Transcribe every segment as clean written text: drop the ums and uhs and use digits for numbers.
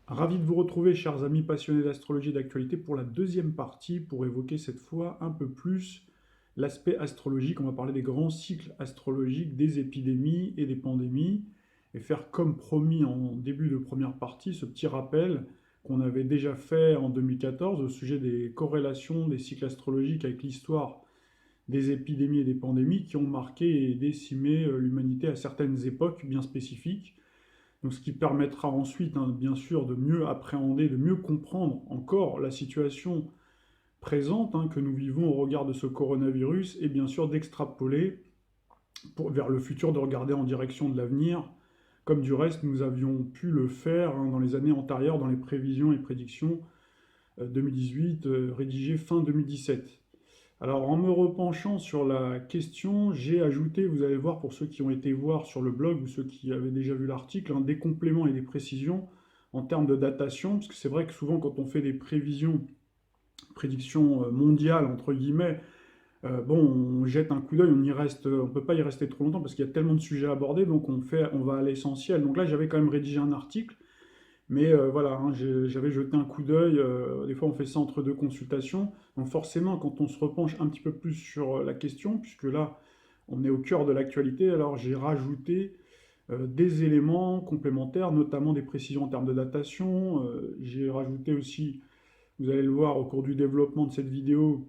Ravi de vous retrouver, chers amis passionnés d'astrologie et d'actualité, pour la deuxième partie, pour évoquer cette fois un peu plus l'aspect astrologique. On va parler des grands cycles astrologiques, des épidémies et des pandémies, et faire comme promis en début de première partie, ce petit rappel qu'on avait déjà fait en 2014 au sujet des corrélations des cycles astrologiques avec l'histoire des épidémies et des pandémies qui ont marqué et décimé l'humanité à certaines époques bien spécifiques. Donc, ce qui permettra ensuite, hein, bien sûr, de mieux appréhender, de mieux comprendre encore la situation présente, hein, que nous vivons au regard de ce coronavirus, et bien sûr d'extrapoler vers le futur, de regarder en direction de l'avenir, comme du reste nous avions pu le faire, hein, dans les années antérieures, dans les prévisions et prédictions 2018, rédigées fin 2017. Alors, en me repenchant sur la question, j'ai ajouté, vous allez voir pour ceux qui ont été voir sur le blog ou ceux qui avaient déjà vu l'article, hein, des compléments et des précisions en termes de datation, parce que c'est vrai que souvent quand on fait des prédictions mondiales, entre guillemets, bon, on jette un coup d'œil, on peut pas y rester trop longtemps parce qu'il y a tellement de sujets à aborder, donc on va à l'essentiel. Donc là, j'avais quand même rédigé un article mais voilà, hein, j'avais jeté un coup d'œil. Des fois, on fait ça entre deux consultations. Donc forcément, quand on se repenche un petit peu plus sur la question, puisque là, on est au cœur de l'actualité, alors j'ai rajouté des éléments complémentaires, notamment des précisions en termes de datation. J'ai rajouté aussi, vous allez le voir au cours du développement de cette vidéo,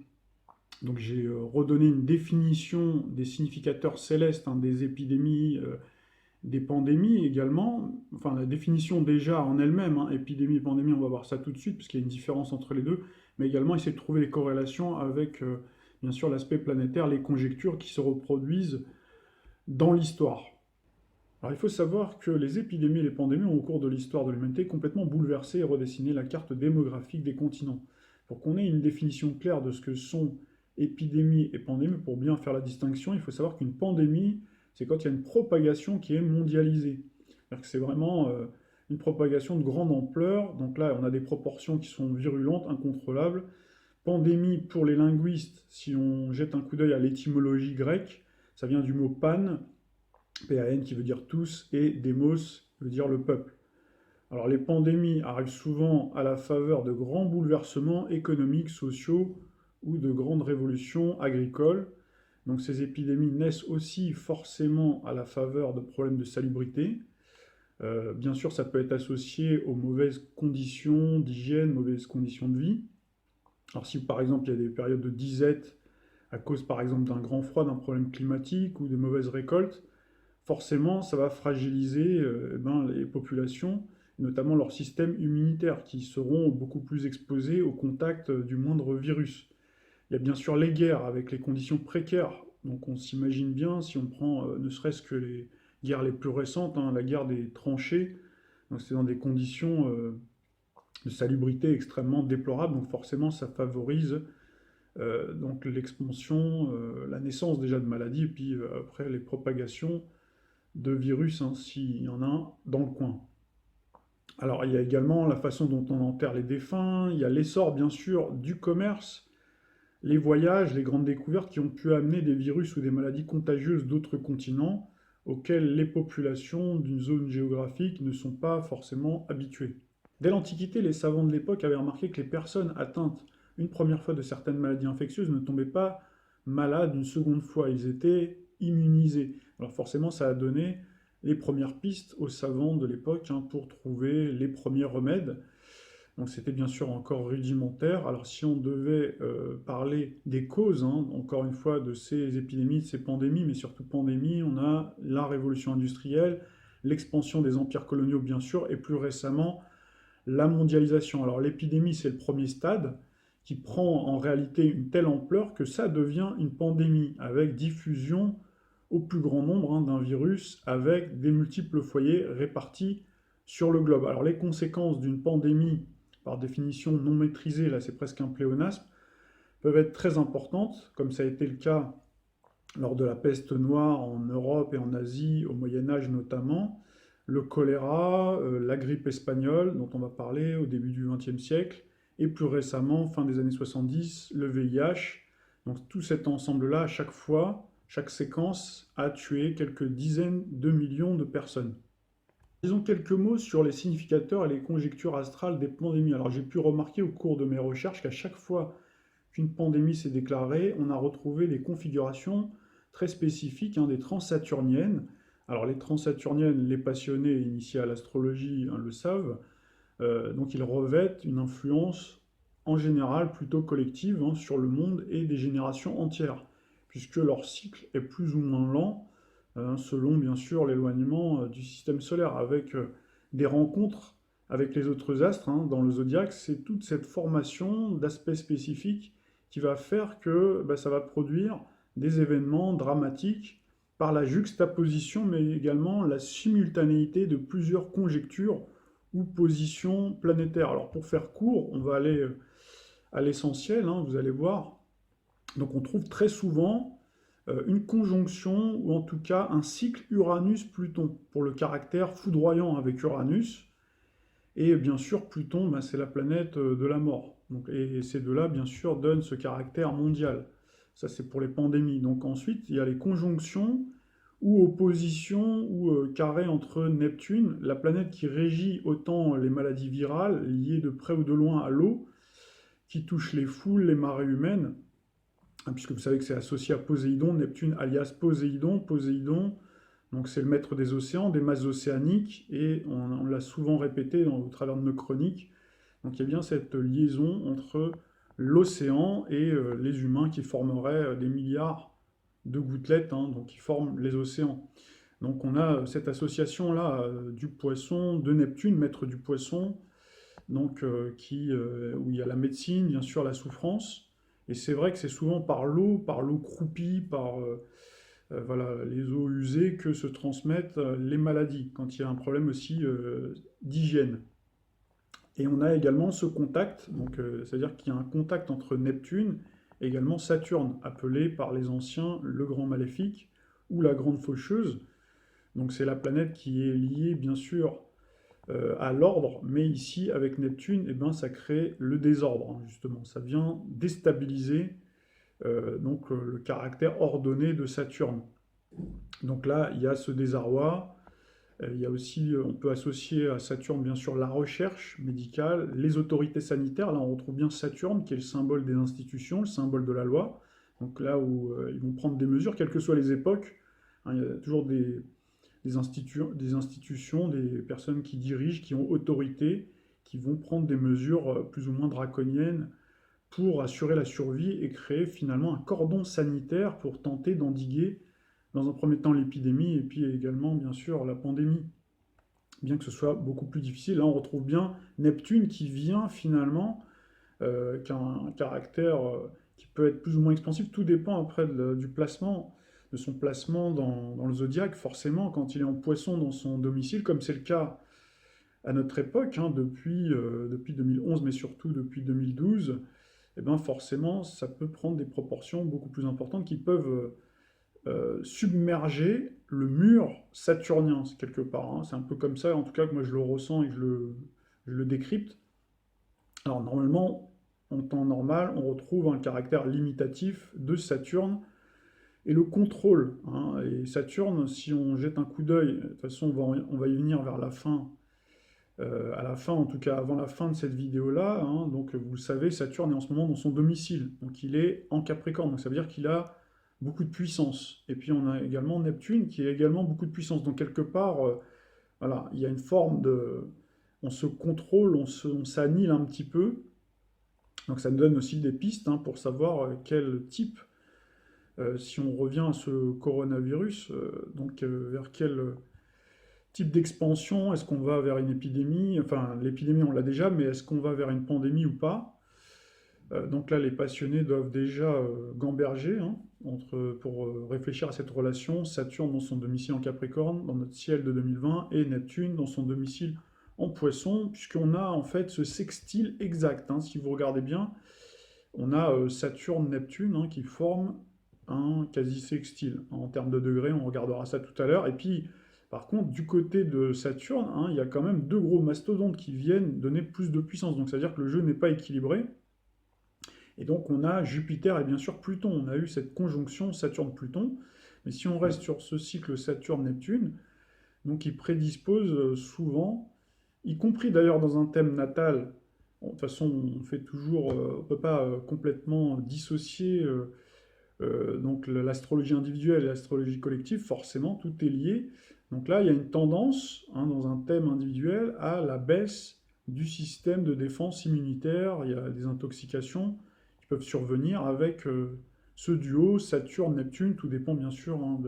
donc j'ai redonné une définition des significateurs célestes, hein, des épidémies, des pandémies également, enfin la définition déjà en elle-même, hein, épidémie et pandémie, on va voir ça tout de suite, parce qu'il y a une différence entre les deux, mais également essayer de trouver des corrélations avec, bien sûr, l'aspect planétaire, les conjectures qui se reproduisent dans l'histoire. Alors il faut savoir que les épidémies et les pandémies ont au cours de l'histoire de l'humanité complètement bouleversé et redessiné la carte démographique des continents. Pour qu'on ait une définition claire de ce que sont épidémies et pandémies, pour bien faire la distinction, il faut savoir qu'une pandémie, c'est quand il y a une propagation qui est mondialisée. C'est-à-dire que c'est vraiment une propagation de grande ampleur. Donc là, on a des proportions qui sont virulentes, incontrôlables. Pandémie, pour les linguistes, si on jette un coup d'œil à l'étymologie grecque, ça vient du mot pan, PAN qui veut dire tous, et démos qui veut dire le peuple. Alors les pandémies arrivent souvent à la faveur de grands bouleversements économiques, sociaux ou de grandes révolutions agricoles. Donc ces épidémies naissent aussi forcément à la faveur de problèmes de salubrité. Bien sûr, ça peut être associé aux mauvaises conditions d'hygiène, mauvaises conditions de vie. Alors si par exemple il y a des périodes de disette à cause par exemple d'un grand froid, d'un problème climatique ou de mauvaises récoltes, forcément, ça va fragiliser les populations, notamment leur système immunitaire, qui seront beaucoup plus exposés au contact du moindre virus. Il y a bien sûr les guerres avec les conditions précaires. Donc on s'imagine bien, si on prend ne serait-ce que les guerres les plus récentes, hein, la guerre des tranchées, donc c'est dans des conditions de salubrité extrêmement déplorables, donc forcément ça favorise donc l'expansion, la naissance déjà de maladies, et puis après les propagations de virus, hein, s'il y en a un dans le coin. Alors, il y a également la façon dont on enterre les défunts, il y a l'essor, bien sûr, du commerce, les voyages, les grandes découvertes qui ont pu amener des virus ou des maladies contagieuses d'autres continents auxquels les populations d'une zone géographique ne sont pas forcément habituées. Dès l'Antiquité, les savants de l'époque avaient remarqué que les personnes atteintes une première fois de certaines maladies infectieuses ne tombaient pas malades une seconde fois, ils étaient immunisés. Alors forcément, ça a donné les premières pistes aux savants de l'époque, hein, pour trouver les premiers remèdes. Donc c'était bien sûr encore rudimentaire. Alors si on devait parler des causes, hein, encore une fois, de ces épidémies, de ces pandémies, mais surtout pandémies, on a la révolution industrielle, l'expansion des empires coloniaux bien sûr, et plus récemment la mondialisation. Alors l'épidémie, c'est le premier stade qui prend en réalité une telle ampleur que ça devient une pandémie, avec diffusion au plus grand nombre, hein, d'un virus, avec des multiples foyers répartis sur le globe. Alors les conséquences d'une pandémie, par définition non maîtrisée, là c'est presque un pléonasme, peuvent être très importantes, comme ça a été le cas lors de la peste noire en Europe et en Asie, au Moyen Âge notamment, le choléra, la grippe espagnole, dont on va parler au début du XXe siècle, et plus récemment, fin des années 70, le VIH. Donc tout cet ensemble-là, à chaque fois, chaque séquence a tué quelques dizaines de millions de personnes. Disons quelques mots sur les significateurs et les conjectures astrales des pandémies. Alors j'ai pu remarquer au cours de mes recherches qu'à chaque fois qu'une pandémie s'est déclarée, on a retrouvé des configurations très spécifiques, des transsaturniennes. Alors les transsaturniennes, les passionnés initiés à l'astrologie le savent, donc ils revêtent une influence en général plutôt collective sur le monde et des générations entières, puisque leur cycle est plus ou moins lent, selon bien sûr l'éloignement du système solaire, avec des rencontres avec les autres astres dans le zodiaque. C'est toute cette formation d'aspects spécifiques qui va faire que ça va produire des événements dramatiques par la juxtaposition, mais également la simultanéité de plusieurs conjectures ou positions planétaires. Alors pour faire court, on va aller à l'essentiel, vous allez voir. Donc on trouve très souvent une conjonction, ou en tout cas un cycle Uranus-Pluton, pour le caractère foudroyant avec Uranus. Et bien sûr, Pluton, c'est la planète de la mort. Donc, et ces deux-là, bien sûr, donnent ce caractère mondial. Ça, c'est pour les pandémies. Donc ensuite, il y a les conjonctions ou oppositions ou carrés entre Neptune, la planète qui régit autant les maladies virales liées de près ou de loin à l'eau, qui touche les foules, les marées humaines, puisque vous savez que c'est associé à Poséidon, Neptune alias Poséidon. Poséidon, donc c'est le maître des océans, des masses océaniques, et on l'a souvent répété au travers de nos chroniques. Donc il y a bien cette liaison entre l'océan et les humains qui formeraient des milliards de gouttelettes, donc qui forment les océans. Donc on a cette association-là du poisson, de Neptune, maître du poisson, donc où il y a la médecine, bien sûr la souffrance. Et c'est vrai que c'est souvent par l'eau croupie, par voilà, les eaux usées que se transmettent les maladies, quand il y a un problème aussi d'hygiène. Et on a également ce contact, donc c'est-à-dire qu'il y a un contact entre Neptune et également Saturne, appelé par les anciens le Grand Maléfique ou la Grande Faucheuse. Donc c'est la planète qui est liée bien sûr à l'ordre, mais ici avec Neptune, ça crée le désordre, justement. Ça vient déstabiliser le caractère ordonné de Saturne. Donc là, il y a ce désarroi. Il y a aussi, on peut associer à Saturne, bien sûr, la recherche médicale, les autorités sanitaires. Là, on retrouve bien Saturne, qui est le symbole des institutions, le symbole de la loi. Donc là où ils vont prendre des mesures, quelles que soient les époques. Il y a toujours des institutions, des personnes qui dirigent, qui ont autorité, qui vont prendre des mesures plus ou moins draconiennes pour assurer la survie et créer finalement un cordon sanitaire pour tenter d'endiguer dans un premier temps l'épidémie et puis également bien sûr la pandémie, bien que ce soit beaucoup plus difficile. Là on retrouve bien Neptune qui vient finalement, qui a un caractère qui peut être plus ou moins expansif, tout dépend après du placement, de son placement dans le zodiaque. Forcément quand il est en poisson dans son domicile, comme c'est le cas à notre époque, depuis 2011 mais surtout depuis 2012, et bien forcément ça peut prendre des proportions beaucoup plus importantes qui peuvent submerger le mur saturnien, c'est quelque part. C'est un peu comme ça, en tout cas, que moi je le ressens et que je le décrypte. Alors normalement, en temps normal, on retrouve un caractère limitatif de Saturne et le contrôle. Et Saturne, si on jette un coup d'œil, de toute façon on va y venir vers la fin, à la fin, en tout cas avant la fin de cette vidéo-là, donc vous le savez, Saturne est en ce moment dans son domicile, donc il est en Capricorne, donc ça veut dire qu'il a beaucoup de puissance. Et puis on a également Neptune qui a également beaucoup de puissance. Donc quelque part, voilà, il y a une forme de... On se contrôle, on s'annihile un petit peu. Donc ça nous donne aussi des pistes pour savoir quel type, si on revient à ce coronavirus, vers quel type d'expansion, est-ce qu'on va vers une épidémie? Enfin, l'épidémie on l'a déjà, mais est-ce qu'on va vers une pandémie ou pas? Donc là, les passionnés doivent déjà gamberger pour réfléchir à cette relation. Saturne dans son domicile en Capricorne, dans notre ciel de 2020, et Neptune dans son domicile en Poisson, puisqu'on a en fait ce sextile exact. Si vous regardez bien, on a Saturne-Neptune qui forment un quasi-sextile. En termes de degrés, on regardera ça tout à l'heure. Et puis, par contre, du côté de Saturne, il y a quand même deux gros mastodontes qui viennent donner plus de puissance. Donc, c'est-à-dire que le jeu n'est pas équilibré. Et donc on a Jupiter et bien sûr Pluton. On a eu cette conjonction Saturne-Pluton. Mais si on reste sur ce cycle Saturne-Neptune, donc il prédispose souvent, y compris d'ailleurs dans un thème natal. Bon, de toute façon, on fait toujours, on ne peut pas complètement dissocier donc l'astrologie individuelle et l'astrologie collective, forcément, tout est lié. Donc là, il y a une tendance, hein, dans un thème individuel, à la baisse du système de défense immunitaire. Il y a des intoxications qui peuvent survenir avec ce duo Saturne-Neptune. Tout dépend bien sûr, hein,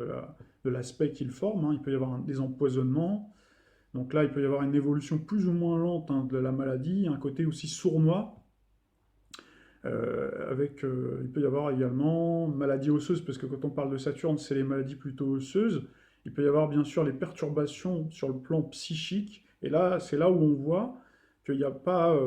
de l'aspect qu'il forme, hein. Il peut y avoir des empoisonnements. Donc là, il peut y avoir une évolution plus ou moins lente, hein, de la maladie, un côté aussi sournois. Il peut y avoir également maladie osseuse, parce que quand on parle de Saturne, c'est les maladies plutôt osseuses. Il peut y avoir bien sûr les perturbations sur le plan psychique, et là, c'est là où on voit qu'il n'y a pas...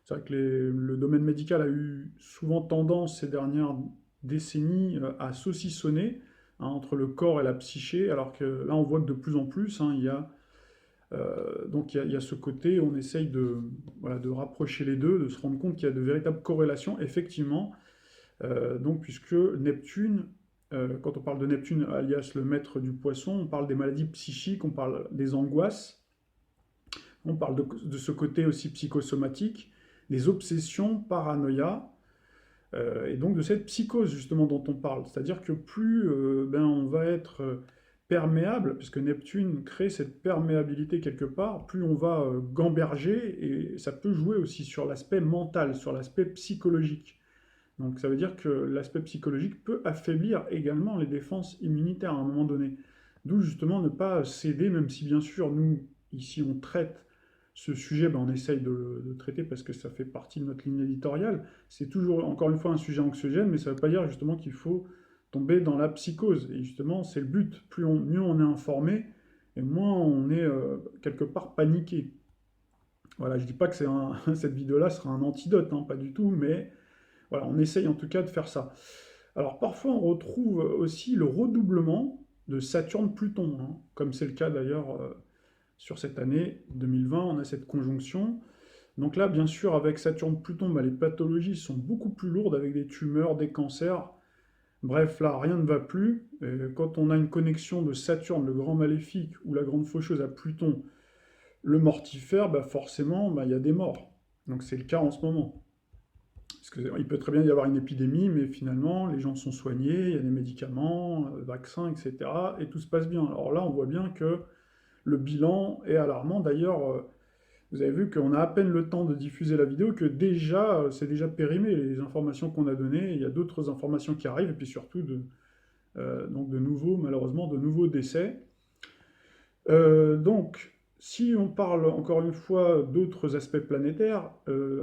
c'est vrai que le domaine médical a eu souvent tendance ces dernières décennies à saucissonner, hein, entre le corps et la psyché, alors que là, on voit que de plus en plus, hein, donc il y a ce côté, on essaye de, voilà, de rapprocher les deux, de se rendre compte qu'il y a de véritables corrélations, effectivement. Donc puisque Neptune, quand on parle de Neptune, alias le maître du poisson, on parle des maladies psychiques, on parle des angoisses, on parle de ce côté aussi psychosomatique, des obsessions, paranoïa, et donc de cette psychose justement dont on parle. C'est-à-dire que plus on va être perméable, puisque Neptune crée cette perméabilité quelque part, plus on va gamberger, et ça peut jouer aussi sur l'aspect mental, sur l'aspect psychologique. Donc ça veut dire que l'aspect psychologique peut affaiblir également les défenses immunitaires à un moment donné. D'où justement ne pas céder, même si bien sûr nous, ici, on traite ce sujet, on essaye de traiter parce que ça fait partie de notre ligne éditoriale. C'est toujours, encore une fois, un sujet anxiogène, mais ça ne veut pas dire justement qu'il faut tomber dans la psychose. Et justement, c'est le but. Mieux on est informé, et moins on est quelque part paniqué. Voilà, je ne dis pas que cette vidéo-là sera un antidote, hein, pas du tout, mais voilà, on essaye en tout cas de faire ça. Alors parfois on retrouve aussi le redoublement de Saturne-Pluton, hein, comme c'est le cas d'ailleurs sur cette année 2020, on a cette conjonction. Donc là, bien sûr, avec Saturne-Pluton, les pathologies sont beaucoup plus lourdes avec des tumeurs, des cancers. Bref, là, rien ne va plus. Quand on a une connexion de Saturne, le grand maléfique, ou la grande faucheuse à Pluton, le mortifère, forcément, il y a des morts. Donc c'est le cas en ce moment. Parce qu'il peut très bien y avoir une épidémie, mais finalement, les gens sont soignés, il y a des médicaments, vaccins, etc. Et tout se passe bien. Alors là, on voit bien que le bilan est alarmant. D'ailleurs, vous avez vu qu'on a à peine le temps de diffuser la vidéo que déjà, c'est déjà périmé les informations qu'on a données. Il y a d'autres informations qui arrivent, et puis surtout donc malheureusement, de nouveaux décès. Donc, si on parle encore une fois d'autres aspects planétaires,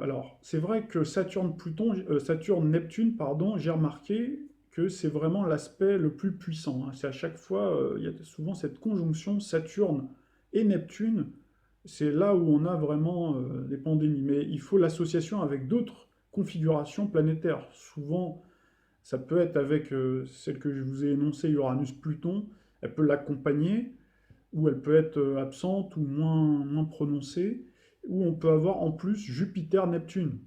alors c'est vrai que Saturne-Neptune, pardon, j'ai remarqué que c'est vraiment l'aspect le plus puissant, hein. C'est à chaque fois, il y a souvent cette conjonction Saturne et Neptune, c'est là où on a vraiment des pandémies. Mais il faut l'association avec d'autres configurations planétaires. Souvent, ça peut être avec celle que je vous ai énoncée, Uranus-Pluton, elle peut l'accompagner, ou elle peut être absente ou moins prononcée, ou on peut avoir en plus Jupiter-Neptune,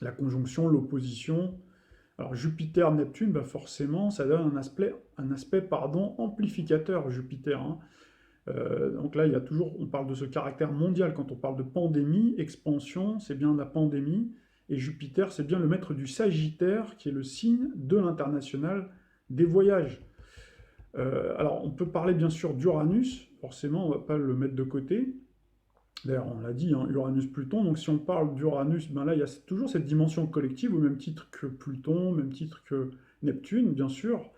la conjonction, l'opposition. Alors Jupiter-Neptune, forcément, ça donne un aspect amplificateur, Jupiter, hein. Donc là, on parle de ce caractère mondial. Quand on parle de pandémie, expansion, c'est bien la pandémie. Et Jupiter, c'est bien le maître du Sagittaire, qui est le signe de l'international des voyages. Alors, on peut parler bien sûr d'Uranus, forcément, on ne va pas le mettre de côté. D'ailleurs, on l'a dit, hein, Uranus-Pluton. Donc, si on parle d'Uranus, là, il y a toujours cette dimension collective, au même titre que Pluton, au même titre que Neptune, bien sûr.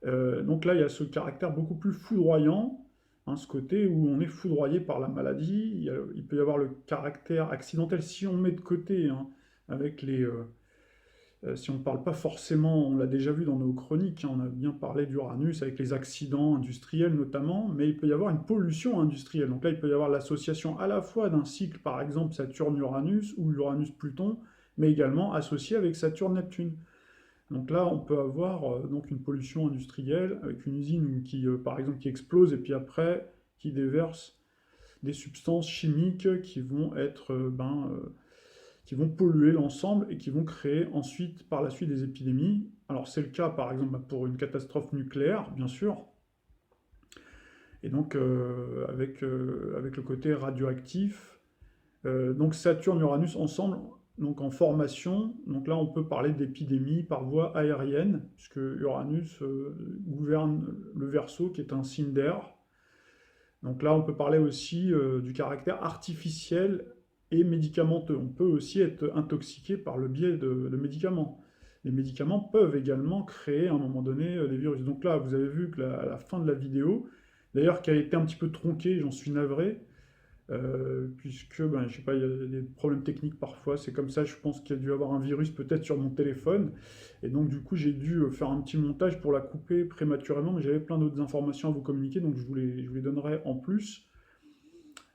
Donc là, il y a ce caractère beaucoup plus foudroyant, hein, ce côté où on est foudroyé par la maladie. Il peut y avoir le caractère accidentel, si on met de côté, hein, avec si on ne parle pas forcément, on l'a déjà vu dans nos chroniques, hein, on a bien parlé d'Uranus avec les accidents industriels notamment, mais il peut y avoir une pollution industrielle. Donc là, il peut y avoir l'association à la fois d'un cycle, par exemple Saturne-Uranus ou Uranus-Pluton, mais également associé avec Saturne-Neptune. Donc là, on peut avoir donc une pollution industrielle avec une usine qui, par exemple, qui explose et puis après qui déverse des substances chimiques qui vont être qui vont polluer l'ensemble et qui vont créer ensuite, par la suite, des épidémies. Alors c'est le cas, par exemple, pour une catastrophe nucléaire, bien sûr. et donc avec le côté radioactif. Donc Saturne et Uranus ensemble, donc en formation. Donc là, on peut parler d'épidémie par voie aérienne, puisque Uranus gouverne le Verseau, qui est un signe d'air. Donc là, on peut parler aussi du caractère artificiel et médicamenteux. On peut aussi être intoxiqué par le biais de médicaments. Les médicaments peuvent également créer à un moment donné des virus. Donc là, vous avez vu que à la fin de la vidéo, d'ailleurs qui a été un petit peu tronquée, j'en suis navré, puisque, ben, je sais pas, il y a des problèmes techniques parfois, c'est comme ça, je pense qu'il y a dû avoir un virus peut-être sur mon téléphone, et donc du coup j'ai dû faire un petit montage pour la couper prématurément, mais j'avais plein d'autres informations à vous communiquer, donc je vous les donnerai en plus.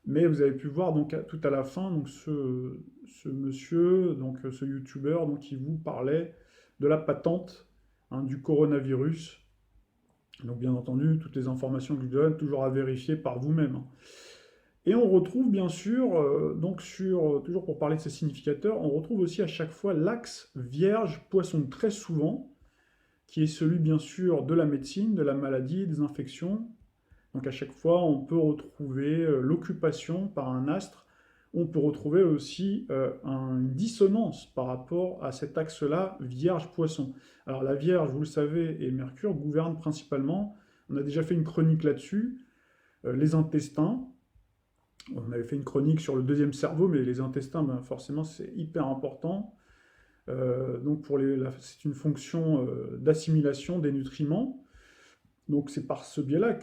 Mais vous avez pu voir donc tout à la fin, donc ce monsieur, donc ce youtubeur, donc qui vous parlait de la patente, hein, du coronavirus. Donc bien entendu, toutes les informations que je donne, toujours à vérifier par vous-même, hein. Et on retrouve bien sûr, donc toujours pour parler de ces significateurs, on retrouve aussi à chaque fois l'axe Vierge-Poisson très souvent, qui est celui bien sûr de la médecine, de la maladie, des infections. Donc à chaque fois, on peut retrouver l'occupation par un astre. On peut retrouver aussi une dissonance par rapport à cet axe-là, Vierge-Poisson. Alors la Vierge, vous le savez, et Mercure gouvernent principalement, on a déjà fait une chronique là-dessus, les intestins. On avait fait une chronique sur le deuxième cerveau, mais les intestins, ben, forcément, c'est hyper important. Donc c'est une fonction d'assimilation des nutriments. Donc c'est par ce biais-là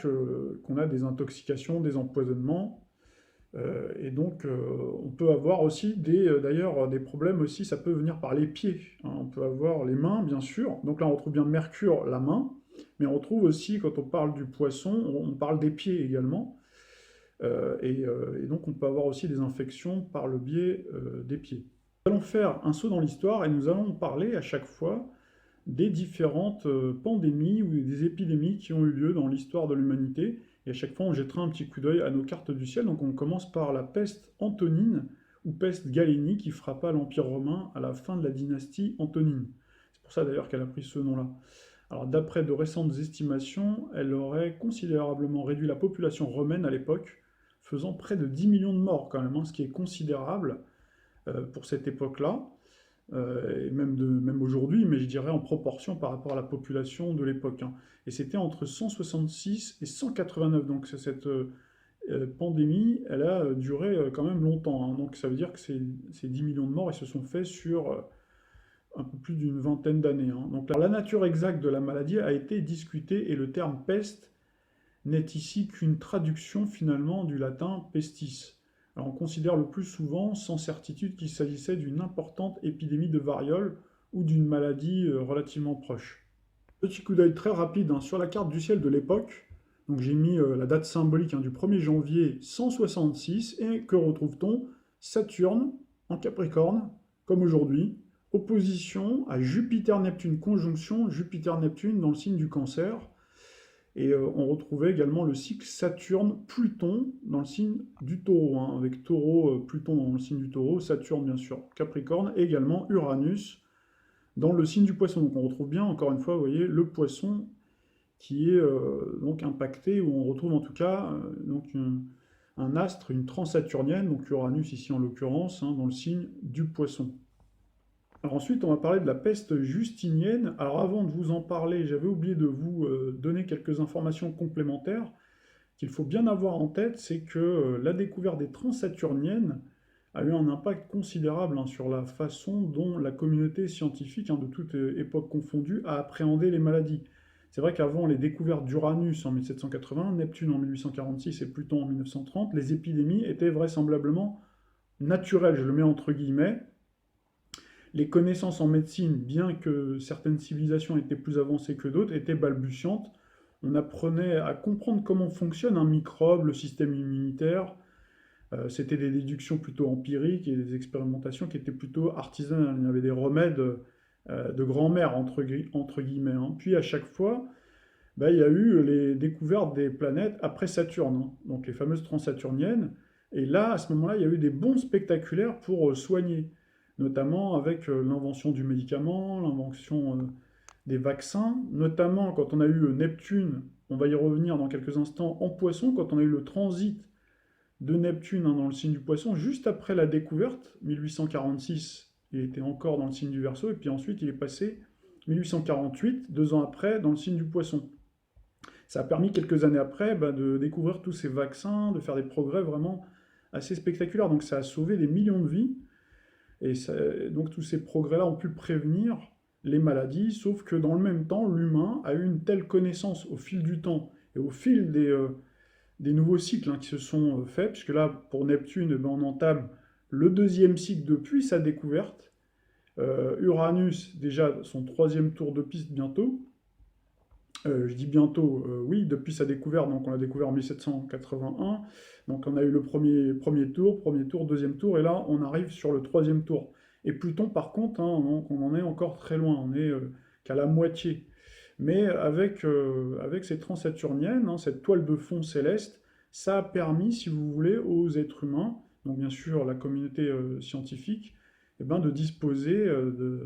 qu'on a des intoxications, des empoisonnements. Et donc on peut avoir aussi d'ailleurs des problèmes aussi, ça peut venir par les pieds, hein. On peut avoir les mains, bien sûr. Donc là on retrouve bien Mercure, la main. Mais on retrouve aussi, quand on parle du poisson, on parle des pieds également. Et donc on peut avoir aussi des infections par le biais des pieds. Nous allons faire un saut dans l'histoire et nous allons parler à chaque fois des différentes pandémies ou des épidémies qui ont eu lieu dans l'histoire de l'humanité. Et à chaque fois, on jettera un petit coup d'œil à nos cartes du ciel. Donc on commence par la peste antonine ou peste galénique qui frappa l'Empire romain à la fin de la dynastie antonine. C'est pour ça d'ailleurs qu'elle a pris ce nom-là. Alors d'après de récentes estimations, elle aurait considérablement réduit la population romaine à l'époque, faisant près de 10 millions de morts quand même, hein, ce qui est considérable pour cette époque-là, et même aujourd'hui, mais je dirais en proportion par rapport à la population de l'époque, hein. Et c'était entre 166 et 189, donc cette pandémie, elle a duré quand même longtemps, hein. Donc ça veut dire que ces 10 millions de morts, ils se sont faits sur un peu plus d'une vingtaine d'années, hein. Donc la nature exacte de la maladie a été discutée et le terme peste n'est ici qu'une traduction finalement du latin pestis. Alors on considère le plus souvent, sans certitude, qu'il s'agissait d'une importante épidémie de variole ou d'une maladie relativement proche. Petit coup d'œil très rapide, hein, sur la carte du ciel de l'époque. Donc j'ai mis la date symbolique, hein, du 1er janvier 166, et que retrouve-t-on? Saturne en Capricorne, comme aujourd'hui, opposition à Jupiter-Neptune, conjonction Jupiter-Neptune dans le signe du Cancer. Et on retrouvait également le cycle Saturne-Pluton dans le signe du Taureau, hein, avec Taureau, Pluton dans le signe du Taureau, Saturne bien sûr, Capricorne, et également Uranus dans le signe du Poisson. Donc on retrouve bien, encore une fois, vous voyez, le Poisson qui est donc impacté, où on retrouve en tout cas donc un astre, une transaturnienne, donc Uranus ici en l'occurrence, hein, dans le signe du Poisson. Alors ensuite, on va parler de la peste justinienne. Alors avant de vous en parler, j'avais oublié de vous donner quelques informations complémentaires qu'il faut bien avoir en tête, c'est que la découverte des transaturniennes a eu un impact considérable, hein, sur la façon dont la communauté scientifique, hein, de toute époque confondue, a appréhendé les maladies. C'est vrai qu'avant les découvertes d'Uranus en 1780, Neptune en 1846 et Pluton en 1930, les épidémies étaient vraisemblablement naturelles, je le mets entre guillemets. Les connaissances en médecine, bien que certaines civilisations étaient plus avancées que d'autres, étaient balbutiantes. On apprenait à comprendre comment fonctionne un microbe, le système immunitaire. C'était des déductions plutôt empiriques et des expérimentations qui étaient plutôt artisanales. Il y avait des remèdes de grand-mère, entre guillemets, hein. Puis à chaque fois, bah, il y a eu les découvertes des planètes après Saturne, hein, donc les fameuses transaturniennes. Et là, à ce moment-là, il y a eu des bons spectaculaires pour soigner, notamment avec l'invention du médicament, l'invention des vaccins, notamment quand on a eu Neptune on va y revenir dans quelques instants, en Poisson, quand on a eu le transit de Neptune dans le signe du Poisson, juste après la découverte, 1846, il était encore dans le signe du Verseau, et puis ensuite il est passé 1848, 2 ans après, dans le signe du Poisson. Ça a permis quelques années après de découvrir tous ces vaccins, de faire des progrès vraiment assez spectaculaires. Donc ça a sauvé des millions de vies, et donc tous ces progrès-là ont pu prévenir les maladies, sauf que dans le même temps, l'humain a eu une telle connaissance au fil du temps et au fil des nouveaux cycles qui se sont faits, puisque là, pour Neptune, on entame le deuxième cycle depuis sa découverte. Uranus, déjà son troisième tour de piste bientôt. Je dis bientôt, oui, depuis sa découverte, donc on l'a découvert en 1781. Donc on a eu le premier tour, deuxième tour, et là on arrive sur le troisième tour. Et Pluton, par contre, on en est encore très loin, on est qu'à la moitié. Mais avec ces transsaturniennes, cette toile de fond céleste, ça a permis, si vous voulez, aux êtres humains, donc bien sûr la communauté scientifique, de disposer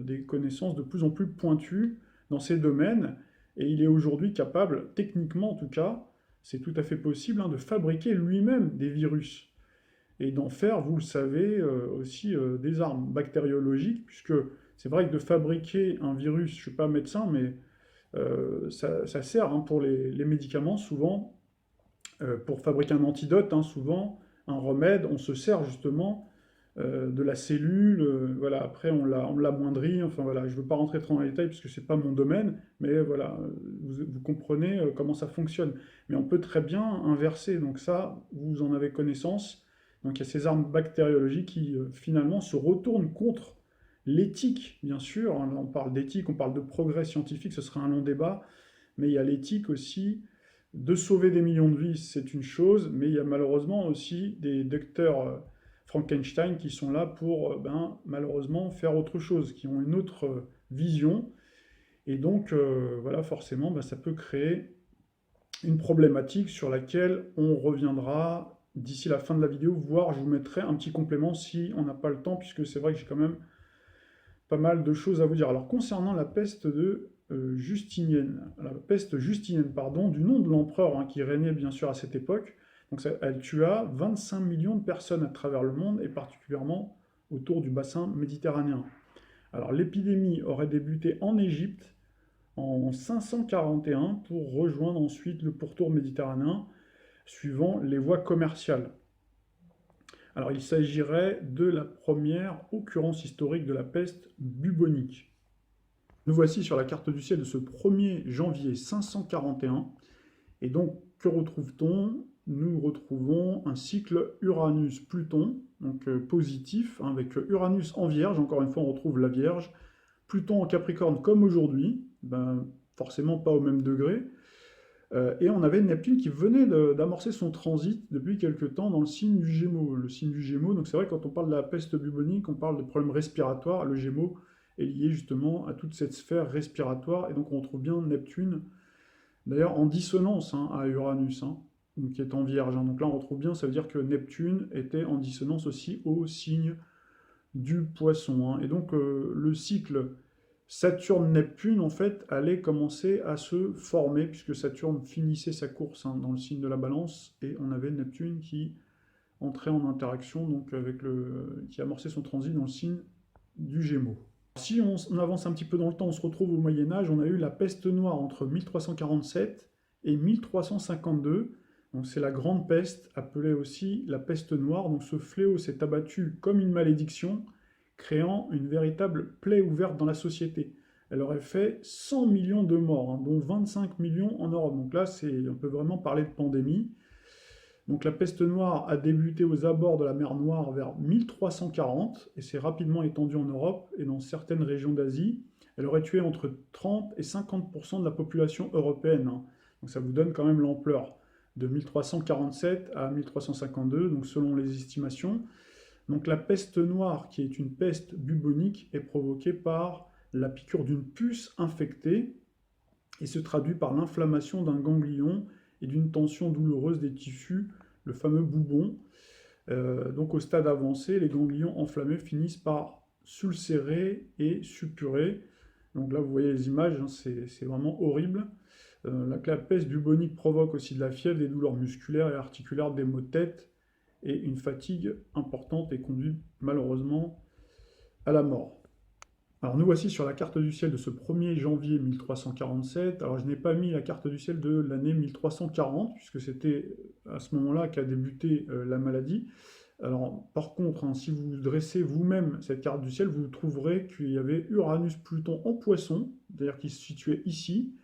des connaissances de plus en plus pointues dans ces domaines. Et il est aujourd'hui capable, techniquement en tout cas, c'est tout à fait possible, de fabriquer lui-même des virus. Et d'en faire, vous le savez, aussi des armes bactériologiques, puisque c'est vrai que de fabriquer un virus, je ne suis pas médecin, mais ça sert pour les médicaments, souvent, pour fabriquer un antidote, souvent, un remède, on se sert justement de la cellule, voilà, après on l'amoindrit, enfin voilà, je ne veux pas rentrer trop dans les détails parce que ce n'est pas mon domaine, mais voilà, vous comprenez comment ça fonctionne. Mais on peut très bien inverser, donc ça, vous en avez connaissance. Donc il y a ces armes bactériologiques qui finalement se retournent contre l'éthique, bien sûr, là on parle d'éthique, on parle de progrès scientifique, ce serait un long débat, mais il y a l'éthique aussi. De sauver des millions de vies, c'est une chose, mais il y a malheureusement aussi des docteurs Frankenstein qui sont là pour malheureusement faire autre chose, qui ont une autre vision. Et donc voilà, forcément, ça peut créer une problématique sur laquelle on reviendra d'ici la fin de la vidéo, voire je vous mettrai un petit complément si on n'a pas le temps, puisque c'est vrai que j'ai quand même pas mal de choses à vous dire. Alors concernant la peste Justinienne, la peste Justinienne, pardon, du nom de l'empereur qui régnait bien sûr à cette époque, donc elle tua 25 millions de personnes à travers le monde, et particulièrement autour du bassin méditerranéen. Alors l'épidémie aurait débuté en Égypte en 541 pour rejoindre ensuite le pourtour méditerranéen, suivant les voies commerciales. Alors il s'agirait de la première occurrence historique de la peste bubonique. Nous voici sur la carte du ciel de ce 1er janvier 541, et donc que retrouve-t-on? Nous retrouvons un cycle Uranus-Pluton, donc positif, avec Uranus en Vierge, encore une fois on retrouve la Vierge, Pluton en Capricorne comme aujourd'hui, forcément pas au même degré, et on avait Neptune qui venait d'amorcer son transit depuis quelques temps dans le signe du Gémeaux. Le signe du Gémeaux, donc c'est vrai que quand on parle de la peste bubonique, on parle de problèmes respiratoires, le Gémeaux est lié justement à toute cette sphère respiratoire, et donc on retrouve bien Neptune, d'ailleurs en dissonance à Uranus, donc qui est en Vierge. Donc là on retrouve bien, ça veut dire que Neptune était en dissonance aussi au signe du Poisson. Et donc le cycle Saturne-Neptune, en fait, allait commencer à se former, puisque Saturne finissait sa course dans le signe de la Balance, et on avait Neptune qui entrait en interaction, donc qui amorçait son transit dans le signe du Gémeaux. Si on avance un petit peu dans le temps, on se retrouve au Moyen-Âge, on a eu la peste noire entre 1347 et 1352, donc c'est la grande peste, appelée aussi la peste noire. Donc ce fléau s'est abattu comme une malédiction, créant une véritable plaie ouverte dans la société. Elle aurait fait 100 millions de morts, dont 25 millions en Europe. Donc là, on peut vraiment parler de pandémie. Donc la peste noire a débuté aux abords de la mer Noire vers 1340 et s'est rapidement étendue en Europe et dans certaines régions d'Asie. Elle aurait tué entre 30 et 50% de la population européenne. Donc ça vous donne quand même l'ampleur de 1347 à 1352, donc selon les estimations. Donc la peste noire, qui est une peste bubonique, est provoquée par la piqûre d'une puce infectée et se traduit par l'inflammation d'un ganglion et d'une tension douloureuse des tissus, le fameux boubon. Donc au stade avancé, les ganglions enflammés finissent par s'ulcérer et suppurer. Donc là, vous voyez les images, c'est vraiment horrible. La peste bubonique provoque aussi de la fièvre, des douleurs musculaires et articulaires, des maux de tête et une fatigue importante et conduit malheureusement à la mort. Alors nous voici sur la carte du ciel de ce 1er janvier 1347. Alors je n'ai pas mis la carte du ciel de l'année 1340, puisque c'était à ce moment-là qu'a débuté la maladie. Alors par contre, hein, si vous dressez vous-même cette carte du ciel, vous trouverez qu'il y avait Uranus-Pluton en Poisson, c'est-à-dire qui se situait ici.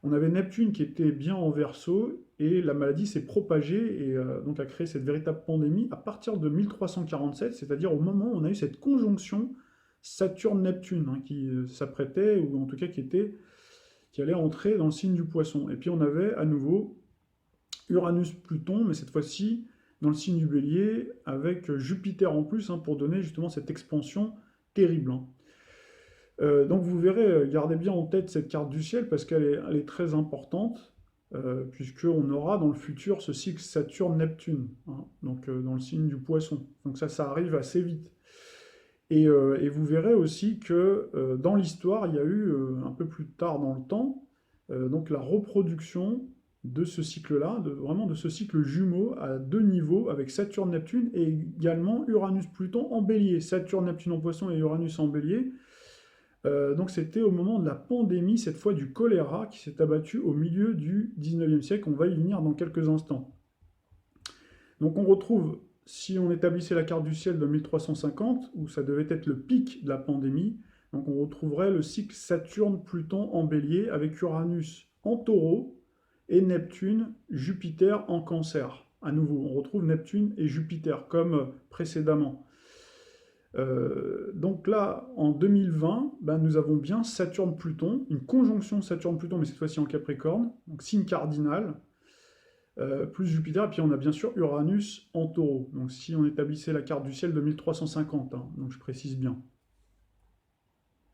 On avait Neptune qui était bien en Verseau, et la maladie s'est propagée et donc a créé cette véritable pandémie à partir de 1347, c'est-à-dire au moment où on a eu cette conjonction Saturne-Neptune, hein, qui s'apprêtait, ou en tout cas qui allait entrer dans le signe du Poisson. Et puis on avait à nouveau Uranus-Pluton, mais cette fois-ci dans le signe du Bélier, avec Jupiter en plus, hein, pour donner justement cette expansion terrible, hein. Donc vous verrez, gardez bien en tête cette carte du ciel parce elle est très importante, puisqu'on aura dans le futur ce cycle Saturne-Neptune, hein, donc dans le signe du Poisson. Donc ça arrive assez vite. Et vous verrez aussi que dans l'histoire, il y a eu, un peu plus tard dans le temps, donc la reproduction de ce cycle-là, vraiment de ce cycle jumeau à deux niveaux, avec Saturne-Neptune et également Uranus-Pluton en bélier. Saturne-Neptune en Poisson et Uranus en bélier. Donc c'était au moment de la pandémie, cette fois du choléra, qui s'est abattu au milieu du 19e siècle. On va y venir dans quelques instants. Donc on retrouve, si on établissait la carte du ciel de 1350, où ça devait être le pic de la pandémie, donc on retrouverait le cycle Saturne-Pluton en bélier, avec Uranus en taureau, et Neptune, Jupiter en cancer. À nouveau, on retrouve Neptune et Jupiter, comme précédemment. Donc là, en 2020, ben, nous avons bien Saturne-Pluton, une conjonction Saturne-Pluton, mais cette fois-ci en Capricorne, donc signe cardinal, plus Jupiter, et puis on a bien sûr Uranus en taureau. Donc si on établissait la carte du ciel de 1350, hein, donc je précise bien.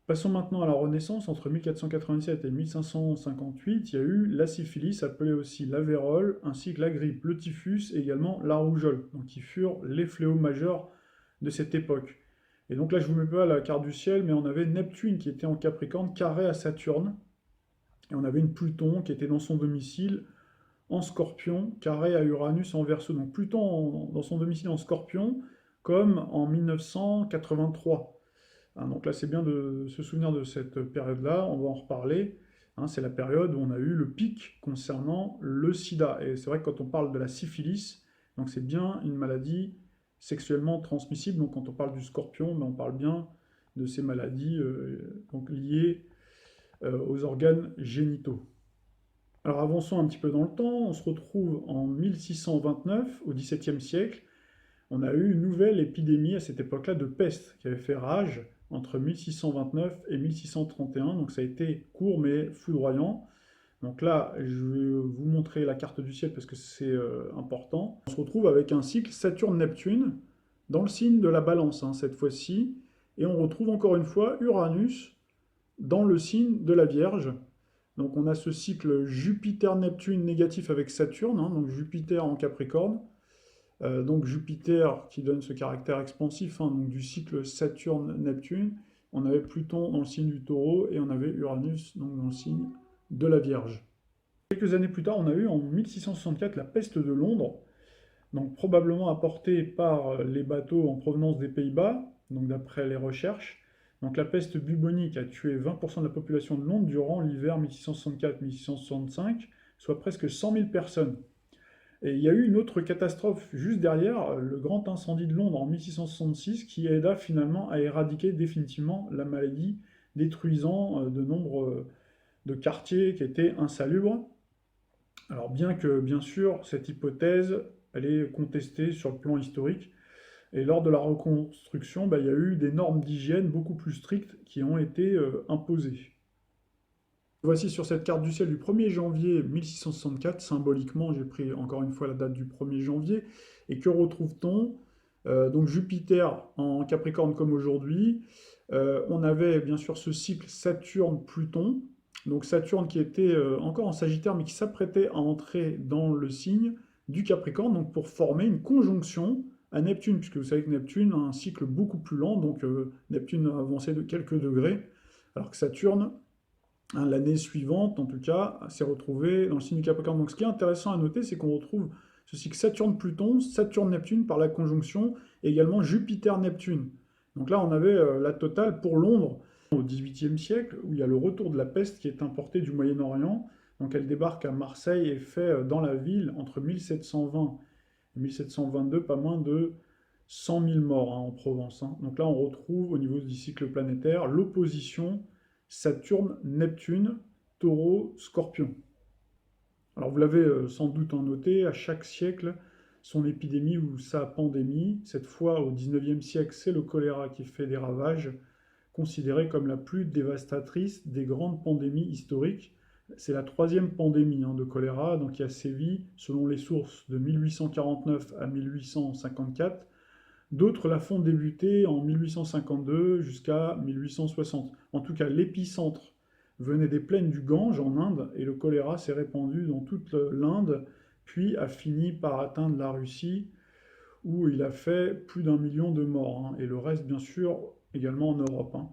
Passons maintenant à la Renaissance. Entre 1487 et 1558, il y a eu la syphilis, appelée aussi la vérole, ainsi que la grippe, le typhus et également la rougeole, donc qui furent les fléaux majeurs de cette époque. Et donc là, je ne vous mets pas la carte du ciel, mais on avait Neptune qui était en Capricorne, carré à Saturne, et on avait une Pluton qui était dans son domicile en Scorpion, carré à Uranus en Verseau. Donc Pluton dans son domicile en Scorpion, comme en 1983. Hein, donc là, c'est bien de se souvenir de cette période-là, on va en reparler. Hein, c'est la période où on a eu le pic concernant le sida. Et c'est vrai que quand on parle de la syphilis, donc c'est bien une maladie sexuellement transmissible. Donc quand on parle du scorpion, ben, on parle bien de ces maladies donc liées aux organes génitaux. Alors avançons un petit peu dans le temps, on se retrouve en 1629, au XVIIe siècle. On a eu une nouvelle épidémie à cette époque-là de peste qui avait fait rage entre 1629 et 1631. Donc ça a été court mais foudroyant. Donc là, je vais vous montrer la carte du ciel parce que c'est important. On se retrouve avec un cycle Saturne-Neptune dans le signe de la Balance, hein, cette fois-ci. Et on retrouve encore une fois Uranus dans le signe de la Vierge. Donc on a ce cycle Jupiter-Neptune négatif avec Saturne, hein, donc Jupiter en Capricorne. Donc Jupiter qui donne ce caractère expansif, hein, donc du cycle Saturne-Neptune. On avait Pluton dans le signe du Taureau et on avait Uranus donc, dans le signe de la Vierge. Quelques années plus tard, on a eu en 1664 la peste de Londres, donc probablement apportée par les bateaux en provenance des Pays-Bas, donc d'après les recherches. Donc la peste bubonique a tué 20% de la population de Londres durant l'hiver 1664-1665, soit presque 100 000 personnes. Et il y a eu une autre catastrophe juste derrière, le grand incendie de Londres en 1666, qui aida finalement à éradiquer définitivement la maladie, détruisant de nombreux de quartiers qui étaient insalubres. Alors bien que, bien sûr, cette hypothèse, elle est contestée sur le plan historique, et lors de la reconstruction, il y a eu des normes d'hygiène beaucoup plus strictes qui ont été imposées. Voici sur cette carte du ciel du 1er janvier 1664, symboliquement j'ai pris encore une fois la date du 1er janvier, et que retrouve-t-on? Donc Jupiter en Capricorne comme aujourd'hui, on avait bien sûr ce cycle Saturne-Pluton, donc Saturne qui était encore en Sagittaire mais qui s'apprêtait à entrer dans le signe du Capricorne, donc pour former une conjonction à Neptune, puisque vous savez que Neptune a un cycle beaucoup plus lent, donc Neptune a avancé de quelques degrés, alors que Saturne hein. L'année suivante, en tout cas, s'est retrouvé dans le signe du Capricorne. Donc ce qui est intéressant à noter, c'est qu'on retrouve ce cycle Saturne-Pluton, Saturne-Neptune par la conjonction, et également Jupiter-Neptune. Donc là, on avait la totale pour Londres au XVIIIe siècle, où il y a le retour de la peste qui est importée du Moyen-Orient. Donc elle débarque à Marseille et fait dans la ville, entre 1720 et 1722, pas moins de 100 000 morts, hein, en Provence, hein. Donc là, on retrouve au niveau du cycle planétaire l'opposition Saturne-Neptune, Taureau-Scorpion. Alors vous l'avez sans doute en noté, à chaque siècle, son épidémie ou sa pandémie. Cette fois, au XIXe siècle, c'est le choléra qui fait des ravages, considérée comme la plus dévastatrice des grandes pandémies historiques. C'est la troisième pandémie, hein, de choléra, donc qui a sévi, selon les sources, de 1849 à 1854. D'autres la font débuter en 1852 jusqu'à 1860. En tout cas, l'épicentre venait des plaines du Gange en Inde et le choléra s'est répandu dans toute l'Inde, puis a fini par atteindre la Russie où il a fait plus d'1 million de morts, hein, et le reste bien sûr également en Europe, hein.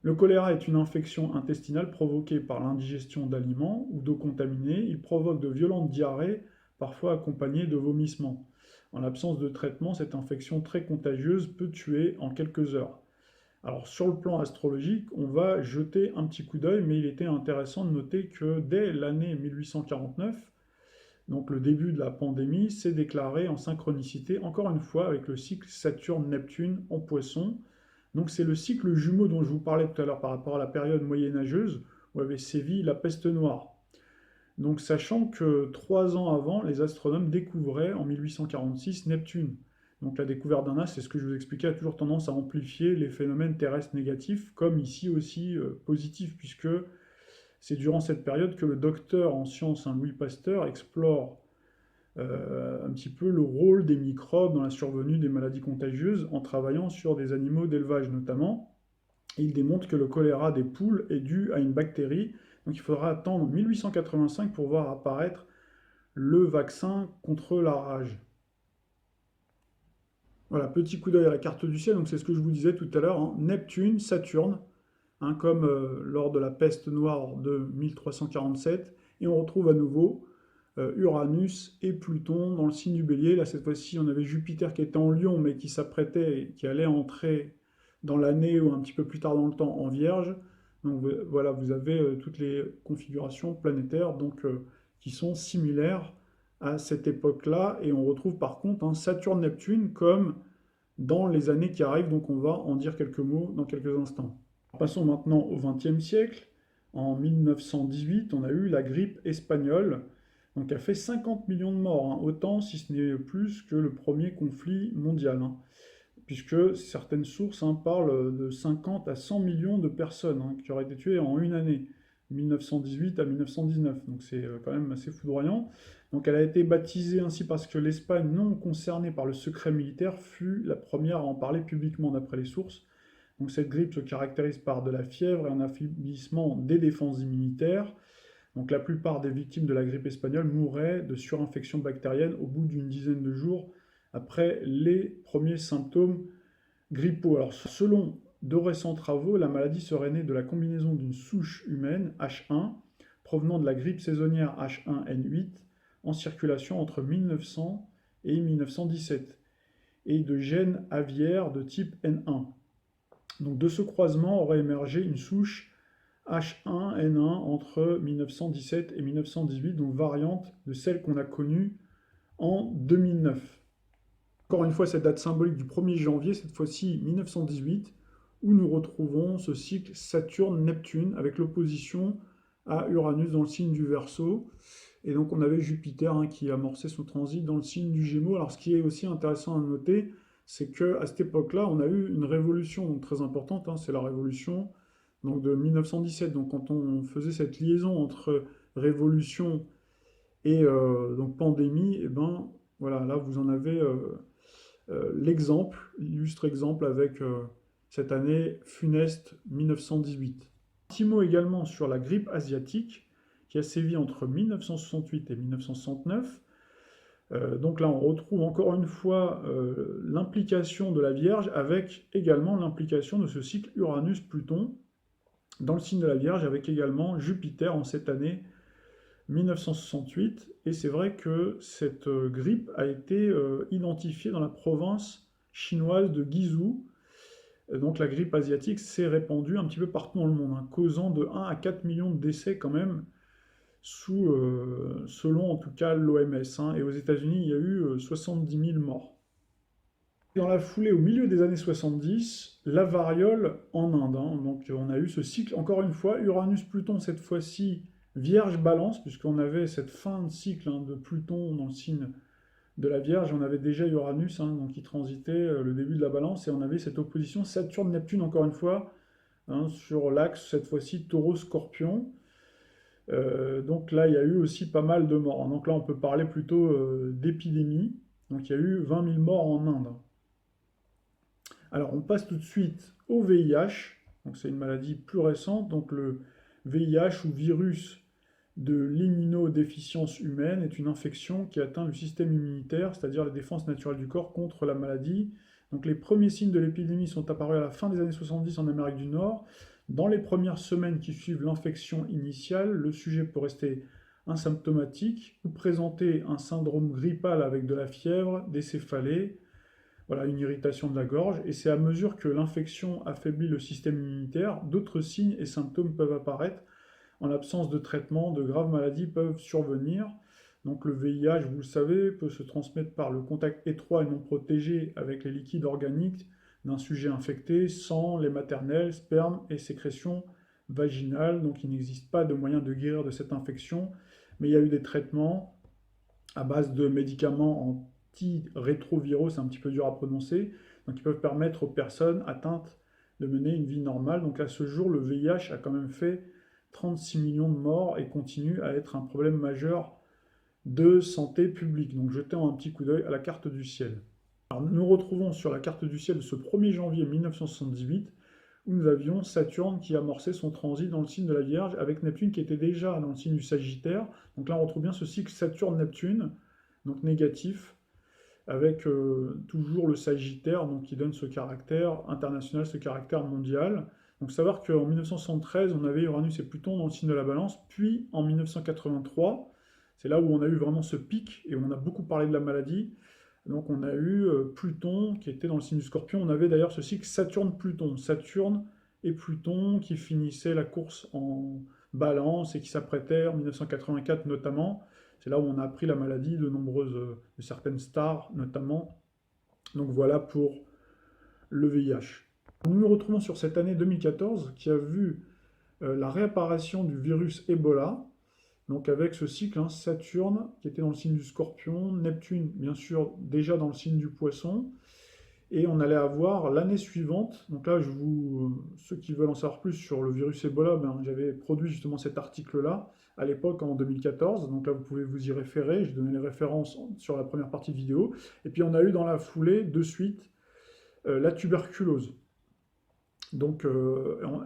Le choléra est une infection intestinale provoquée par l'indigestion d'aliments ou d'eau contaminée. Il provoque de violentes diarrhées, parfois accompagnées de vomissements. En l'absence de traitement, cette infection très contagieuse peut tuer en quelques heures. Alors sur le plan astrologique, on va jeter un petit coup d'œil, mais il était intéressant de noter que dès l'année 1849, donc le début de la pandémie, s'est déclaré en synchronicité, encore une fois, avec le cycle Saturne-Neptune en Poisson. Donc c'est le cycle jumeau dont je vous parlais tout à l'heure par rapport à la période moyenâgeuse où avait sévi la peste noire. Donc sachant que 3 ans avant, les astronomes découvraient en 1846 Neptune. Donc la découverte d'un astre, c'est ce que je vous expliquais, a toujours tendance à amplifier les phénomènes terrestres négatifs, comme ici aussi positifs, puisque c'est durant cette période que le docteur en sciences, hein, Louis Pasteur, explore un petit peu le rôle des microbes dans la survenue des maladies contagieuses en travaillant sur des animaux d'élevage notamment. Et il démontre que le choléra des poules est dû à une bactérie. Donc il faudra attendre 1885 pour voir apparaître le vaccin contre la rage. Voilà, petit coup d'œil à la carte du ciel. Donc c'est ce que je vous disais tout à l'heure, hein. Neptune, Saturne, hein, comme lors de la peste noire de 1347. Et on retrouve à nouveau Uranus et Pluton dans le signe du Bélier. Là, cette fois-ci, on avait Jupiter qui était en Lion, mais qui s'apprêtait, qui allait entrer dans l'année ou un petit peu plus tard dans le temps en Vierge. Donc voilà, vous avez toutes les configurations planétaires donc, qui sont similaires à cette époque-là. Et on retrouve par contre un Saturne-Neptune comme dans les années qui arrivent. Donc on va en dire quelques mots dans quelques instants. Passons maintenant au XXe siècle. En 1918, on a eu la grippe espagnole, donc a fait 50 millions de morts, hein, autant si ce n'est plus que le premier conflit mondial, hein, puisque certaines sources, hein, parlent de 50 à 100 millions de personnes, hein, qui auraient été tuées en une année, 1918 à 1919, donc c'est quand même assez foudroyant. Donc elle a été baptisée ainsi parce que l'Espagne, non concernée par le secret militaire, fut la première à en parler publiquement d'après les sources. Donc cette grippe se caractérise par de la fièvre et un affaiblissement des défenses immunitaires. Donc la plupart des victimes de la grippe espagnole mouraient de surinfection bactérienne au bout d'une dizaine de jours après les premiers symptômes grippaux. Alors selon de récents travaux, la maladie serait née de la combinaison d'une souche humaine H1 provenant de la grippe saisonnière H1N8 en circulation entre 1900 et 1917 et de gènes aviaires de type N1. Donc de ce croisement aurait émergé une souche H1N1 entre 1917 et 1918, donc variante de celle qu'on a connue en 2009. Encore une fois, cette date symbolique du 1er janvier, cette fois-ci 1918, où nous retrouvons ce cycle Saturne-Neptune avec l'opposition à Uranus dans le signe du Verseau. Et donc on avait Jupiter, hein, qui amorçait son transit dans le signe du Gémeaux. Alors ce qui est aussi intéressant à noter, c'est qu'à cette époque-là, on a eu une révolution très importante, hein, c'est la révolution donc, de 1917. Donc quand on faisait cette liaison entre révolution et donc pandémie, et ben voilà, là vous en avez l'exemple, l'illustre exemple avec cette année funeste 1918. Un petit mot également sur la grippe asiatique qui a sévi entre 1968 et 1969. Donc là, on retrouve encore une fois l'implication de la Vierge avec également l'implication de ce cycle Uranus-Pluton. dans le signe de la Vierge, avec également Jupiter en cette année 1968. Et c'est vrai que cette grippe a été identifiée dans la province chinoise de Guizhou. Donc la grippe asiatique s'est répandue un petit peu partout dans le monde, hein, causant de 1 à 4 millions de décès quand même, selon en tout cas l'OMS. Et aux États-Unis, il y a eu 70 000 morts. Dans la foulée, au milieu des années 70, la variole en Inde, hein. Donc on a eu ce cycle, encore une fois, Uranus-Pluton cette fois-ci, Vierge-Balance, puisqu'on avait cette fin de cycle, hein, de Pluton dans le signe de la Vierge, on avait déjà Uranus, hein, donc qui transitait le début de la Balance, et on avait cette opposition Saturne-Neptune, encore une fois, hein, sur l'axe, cette fois-ci Taureau-Scorpion. Donc là, il y a eu aussi pas mal de morts, hein. Donc là, on peut parler plutôt d'épidémie. Donc il y a eu 20 000 morts en Inde. Alors, on passe tout de suite au VIH. Donc, c'est une maladie plus récente. Donc, le VIH ou virus de l'immunodéficience humaine est une infection qui atteint le système immunitaire, c'est-à-dire la défense naturelle du corps contre la maladie. Donc, les premiers signes de l'épidémie sont apparus à la fin des années 70 en Amérique du Nord. Dans les premières semaines qui suivent l'infection initiale, le sujet peut rester asymptomatique ou présenter un syndrome grippal avec de la fièvre, des céphalées, voilà, une irritation de la gorge, et c'est à mesure que l'infection affaiblit le système immunitaire, d'autres signes et symptômes peuvent apparaître. En l'absence de traitement, de graves maladies peuvent survenir. Donc le VIH, vous le savez, peut se transmettre par le contact étroit et non protégé avec les liquides organiques d'un sujet infecté, sang, lait maternel, sperme et sécrétions vaginales. Donc il n'existe pas de moyen de guérir de cette infection, mais il y a eu des traitements à base de médicaments antirétroviraux, c'est un petit peu dur à prononcer, donc ils peuvent permettre aux personnes atteintes de mener une vie normale. Donc à ce jour, le VIH a quand même fait 36 millions de morts et continue à être un problème majeur de santé publique. Donc jetons un petit coup d'œil à la carte du ciel. Alors, nous nous retrouvons sur la carte du ciel de ce 1er janvier 1978, où nous avions Saturne qui amorçait son transit dans le signe de la Vierge, avec Neptune qui était déjà dans le signe du Sagittaire. Donc là, on retrouve bien ce cycle Saturne-Neptune, donc négatif, avec toujours le Sagittaire, donc qui donne ce caractère international, ce caractère mondial. Donc savoir qu'en 1973, on avait Uranus et Pluton dans le signe de la Balance, puis en 1983, c'est là où on a eu vraiment ce pic, et on a beaucoup parlé de la maladie. Donc on a eu Pluton qui était dans le signe du Scorpion. On avait d'ailleurs ce cycle Saturne-Pluton. Saturne et Pluton qui finissaient la course en Balance et qui s'apprêtaient en 1984 notamment. C'est là où on a appris la maladie de certaines stars notamment. Donc voilà pour le VIH. Nous nous retrouvons sur cette année 2014 qui a vu la réapparition du virus Ebola. Donc avec ce cycle, hein, Saturne qui était dans le signe du Scorpion, Neptune bien sûr déjà dans le signe du Poisson, et on allait avoir l'année suivante, donc là ceux qui veulent en savoir plus sur le virus Ebola, ben, j'avais produit justement cet article-là à l'époque en 2014, donc là vous pouvez vous y référer, j'ai donné les références sur la première partie de vidéo, et puis on a eu dans la foulée de suite la tuberculose. Donc,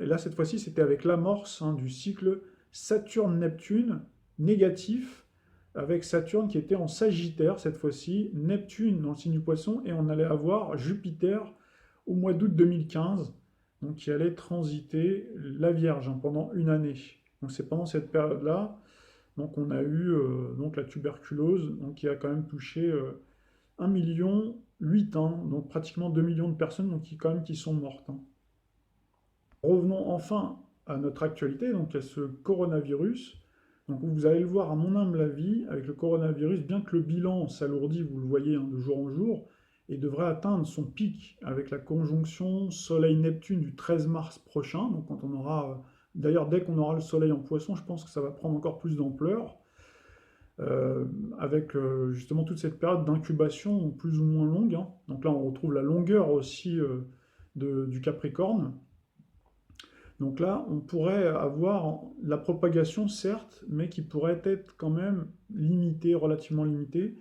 et là cette fois-ci c'était avec l'amorce, hein, du cycle Saturne-Neptune négatif, avec Saturne qui était en Sagittaire cette fois-ci, Neptune dans le signe du Poisson, et on allait avoir Jupiter au mois d'août 2015, donc qui allait transiter la Vierge, hein, pendant une année. Donc c'est pendant cette période-là, donc on a eu donc la tuberculose, donc qui a quand même touché 1,8 million, hein, donc pratiquement 2 millions de personnes, donc qui sont mortes, hein. Revenons enfin à notre actualité, donc à ce coronavirus. Donc vous allez le voir à mon humble avis, avec le coronavirus, bien que le bilan s'alourdit, vous le voyez, hein, de jour en jour, et devrait atteindre son pic avec la conjonction Soleil-Neptune du 13 mars prochain. Donc quand on aura, d'ailleurs dès qu'on aura le Soleil en Poisson, je pense que ça va prendre encore plus d'ampleur, avec justement toute cette période d'incubation plus ou moins longue, hein. Donc là on retrouve la longueur aussi du Capricorne. Donc là, on pourrait avoir la propagation, certes, mais qui pourrait être quand même limitée, relativement limitée.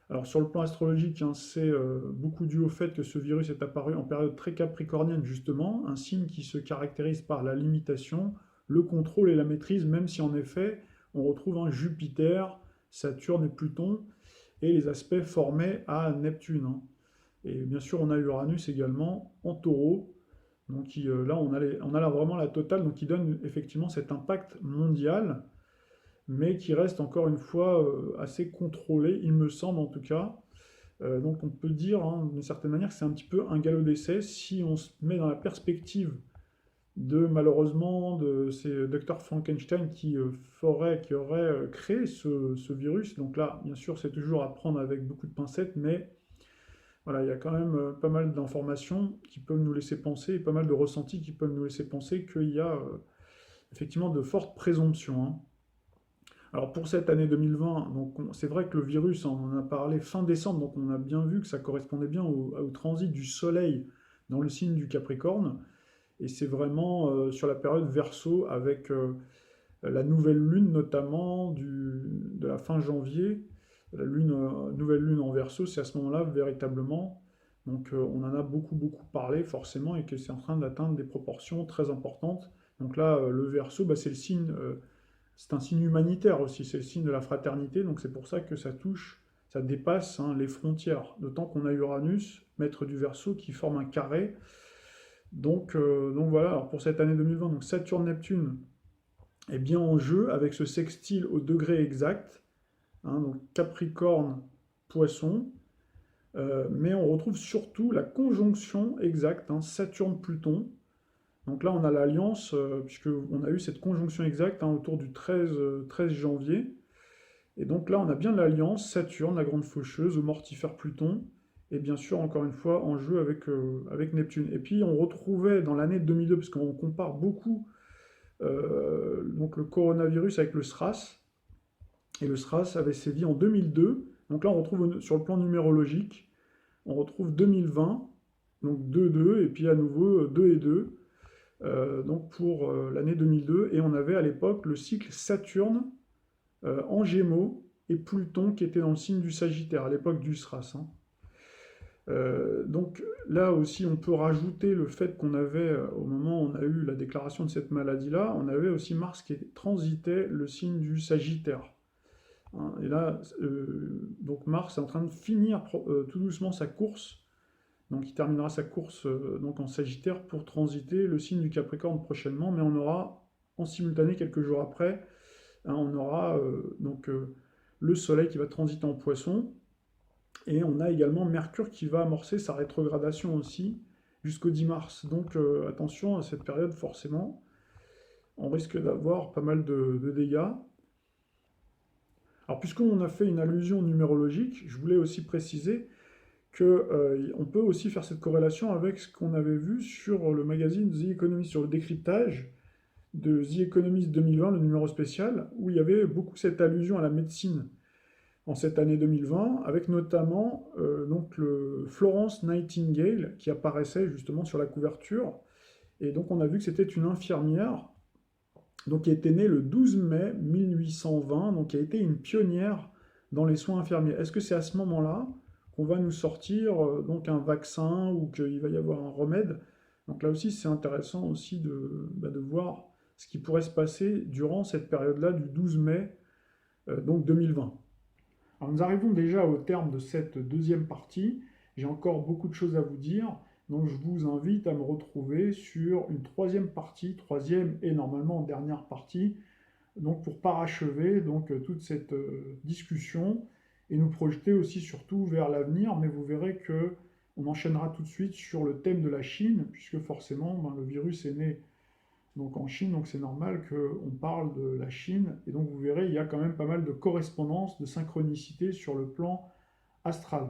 Alors sur le plan astrologique, hein, c'est beaucoup dû au fait que ce virus est apparu en période très capricornienne, justement, un signe qui se caractérise par la limitation, le contrôle et la maîtrise, même si en effet, on retrouve un Jupiter, Saturne et Pluton, et les aspects formés à Neptune, hein. Et bien sûr, on a Uranus également en Taureau, Donc là, on a là vraiment la totale, donc qui donne effectivement cet impact mondial, mais qui reste encore une fois assez contrôlé, il me semble en tout cas. Donc on peut dire hein, d'une certaine manière que c'est un petit peu un galop d'essai si on se met dans la perspective de malheureusement de ces docteurs Frankenstein qui auraient créé ce virus. Donc là, bien sûr, c'est toujours à prendre avec beaucoup de pincettes, mais voilà, il y a quand même pas mal d'informations qui peuvent nous laisser penser, et pas mal de ressentis qui peuvent nous laisser penser qu'il y a effectivement de fortes présomptions, hein. Alors pour cette année 2020, donc c'est vrai que le virus, on en a parlé fin décembre, donc on a bien vu que ça correspondait bien au transit du Soleil dans le signe du Capricorne. Et c'est vraiment sur la période Verseau avec la nouvelle lune notamment de la fin janvier. La lune, nouvelle lune en Verseau, c'est à ce moment-là véritablement. Donc on en a beaucoup beaucoup parlé forcément et que c'est en train d'atteindre des proportions très importantes. Donc là, le Verseau, bah, c'est le signe, c'est un signe humanitaire aussi, c'est le signe de la fraternité. Donc c'est pour ça que ça touche, ça dépasse hein, les frontières. D'autant qu'on a Uranus, maître du Verseau, qui forme un carré donc voilà, alors pour cette année 2020, donc Saturne-Neptune est bien en jeu avec ce sextile au degré exact, hein, donc Capricorne-Poisson, mais on retrouve surtout la conjonction exacte, hein, Saturne-Pluton. Donc là, on a l'alliance, puisqu'on a eu cette conjonction exacte hein, autour du 13 janvier. Et donc là, on a bien l'alliance Saturne, la grande faucheuse, au mortifère Pluton, et bien sûr, encore une fois, en jeu avec Neptune. Et puis, on retrouvait dans l'année 2002, parce qu'on compare beaucoup donc le coronavirus avec le SRAS, et le SRAS avait sévi en 2002. Donc là, on retrouve sur le plan numérologique, on retrouve 2020, donc 2-2, et puis à nouveau 2 et 2, donc pour l'année 2002. Et on avait à l'époque le cycle Saturne en Gémeaux et Pluton qui était dans le signe du Sagittaire à l'époque du SRAS, hein. Donc là aussi, on peut rajouter le fait qu'on avait, au moment où on a eu la déclaration de cette maladie-là, on avait aussi Mars qui transitait le signe du Sagittaire, hein. Et là, donc Mars est en train de finir tout doucement sa course. Donc il terminera sa course donc en Sagittaire pour transiter le signe du Capricorne prochainement, mais on aura en simultané quelques jours après, hein, on aura le Soleil qui va transiter en Poisson. Et on a également Mercure qui va amorcer sa rétrogradation aussi jusqu'au 10 mars. Donc attention à cette période forcément. On risque d'avoir pas mal de dégâts. Alors puisqu'on a fait une allusion numérologique, je voulais aussi préciser qu'on peut aussi faire cette corrélation avec ce qu'on avait vu sur le magazine The Economist, sur le décryptage de The Economist 2020, le numéro spécial, où il y avait beaucoup cette allusion à la médecine en cette année 2020, avec notamment donc le Florence Nightingale qui apparaissait justement sur la couverture. Et donc on a vu que c'était une infirmière donc, qui était née le 12 mai 1820, donc qui a été une pionnière dans les soins infirmiers. Est-ce que c'est à ce moment-là qu'on va nous sortir donc un vaccin ou qu'il va y avoir un remède? Donc là aussi c'est intéressant aussi de voir ce qui pourrait se passer durant cette période-là du 12 mai donc 2020. Alors nous arrivons déjà au terme de cette deuxième partie. J'ai encore beaucoup de choses à vous dire, donc je vous invite à me retrouver sur une troisième partie, troisième et normalement dernière partie, donc pour parachever donc toute cette discussion et nous projeter aussi surtout vers l'avenir. Mais vous verrez que on enchaînera tout de suite sur le thème de la Chine, puisque forcément ben, le virus est né donc en Chine, donc c'est normal qu'on parle de la Chine, et donc vous verrez, il y a quand même pas mal de correspondances, de synchronicité sur le plan astral.